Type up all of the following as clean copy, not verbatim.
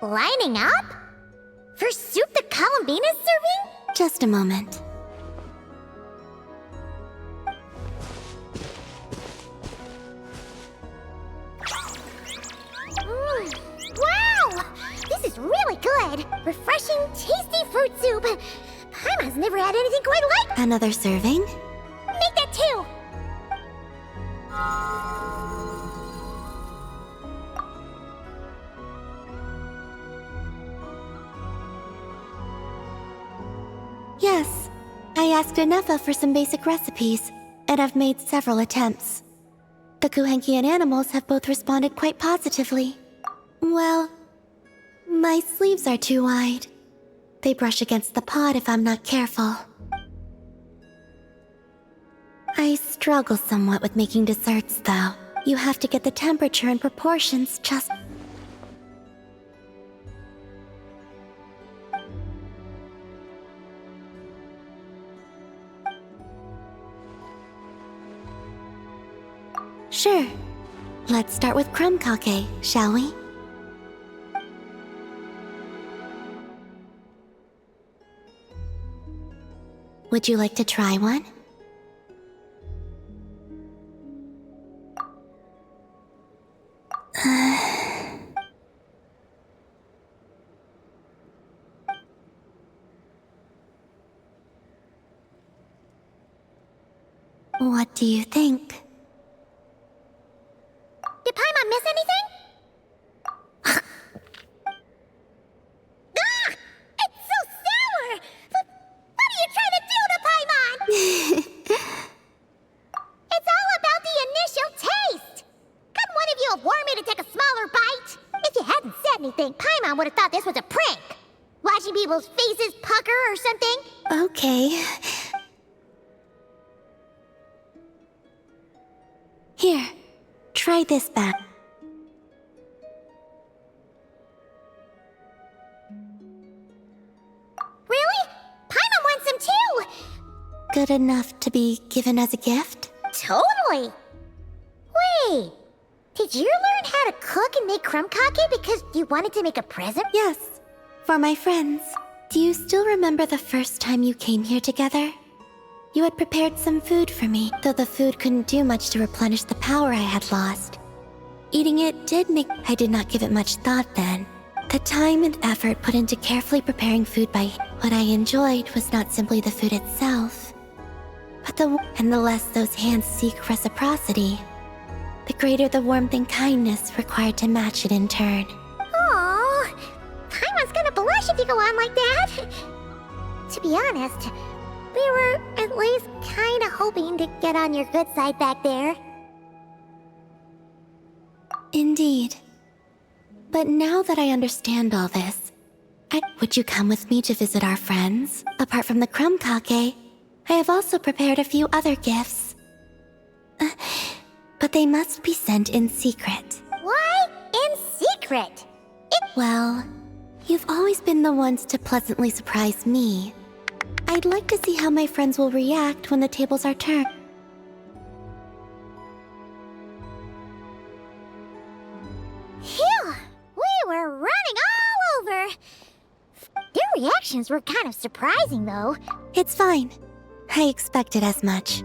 Lining up? For soup the Columbina's serving? Just a moment. Wow! This is really good! Refreshing, tasty fruit soup! Paimon's never had anything quite like. Another serving? Make that too! Yes. I asked Anefa for some basic recipes, and I've made several attempts. The Kuhenkian animals have both responded quite positively. Well, my sleeves are too wide. They brush against the pot if I'm not careful. I struggle somewhat with making desserts, though. You have to get the temperature and proportions just... Sure. Let's start with crumb kake, shall we? Would you like to try one? What do you think? Did Paimon miss anything? Ah! It's so sour! What are you trying to do to Paimon? It's all about the initial taste! Couldn't one of you have warned me to take a smaller bite? If you hadn't said anything, Paimon would have thought this was a prank. Watching people's faces pucker or something. Okay. Here, try this back. Really? Paimon wants some too! Good enough to be given as a gift? Totally! Wait, did you learn how to cook and make crumb kake because you wanted to make a present? Yes, for my friends. Do you still remember the first time you came here together? You had prepared some food for me, though the food couldn't do much to replenish the power I had lost. Eating it did make... I did not give it much thought then. The time and effort put into carefully preparing food by... What I enjoyed was not simply the food itself, but the less those hands seek reciprocity, the greater the warmth and kindness required to match it in turn. Aww, Paimon's gonna blush if you go on like that. To be honest, we were at least kinda hoping to get on your good side back there. Indeed. But now that I understand all this, would you come with me to visit our friends? Apart from the crumb kake, I have also prepared a few other gifts. But they must be sent in secret. Why in secret? Well, you've always been the ones to pleasantly surprise me. I'd like to see how my friends will react when the tables are turned. Phew! We were running all over! Their reactions were kind of surprising, though. It's fine. I expected as much.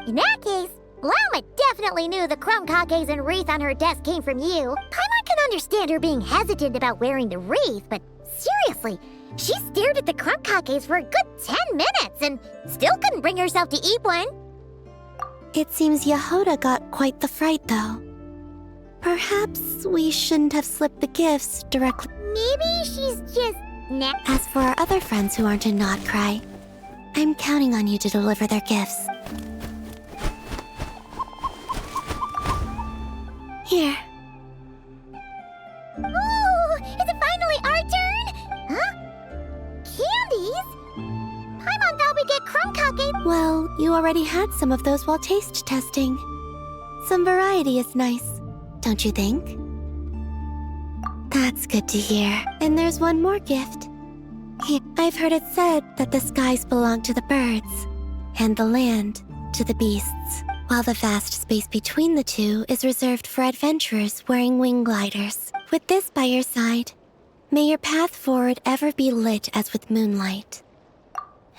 In that case, Llama definitely knew the crumb kakes and wreath on her desk came from you. Paimon can understand her being hesitant about wearing the wreath, but seriously, she stared at the crumb kakes for a good 10 minutes and still couldn't bring herself to eat one. It seems Yehoda got quite the fright, though. Perhaps we shouldn't have slipped the gifts directly. Maybe she's just... As for our other friends who aren't in Nod-Krai, I'm counting on you to deliver their gifts. Here. Ooh, is it finally our turn? Huh? Candies? Paimon thought we'd get crumb kake. Well, you already had some of those while taste testing. Some variety is nice, don't you think? That's good to hear. And there's one more gift. Here, I've heard it said that the skies belong to the birds, and the land to the beasts, while the vast space between the two is reserved for adventurers wearing wing gliders. With this by your side, May your path forward ever be lit as with moonlight.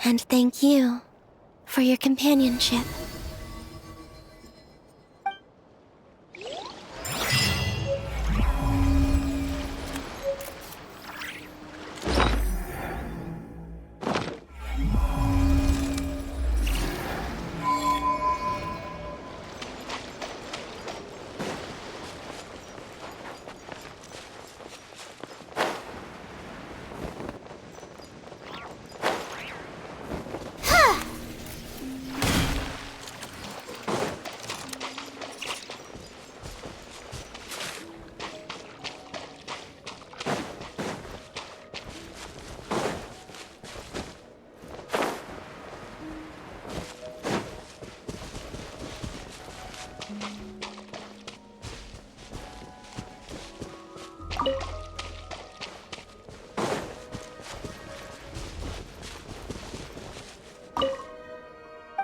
And thank you for your companionship.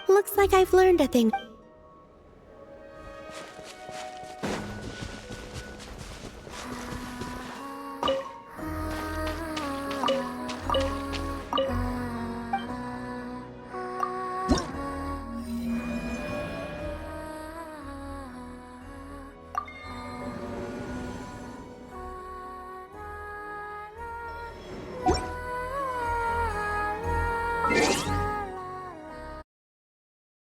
Looks like I've learned a thing.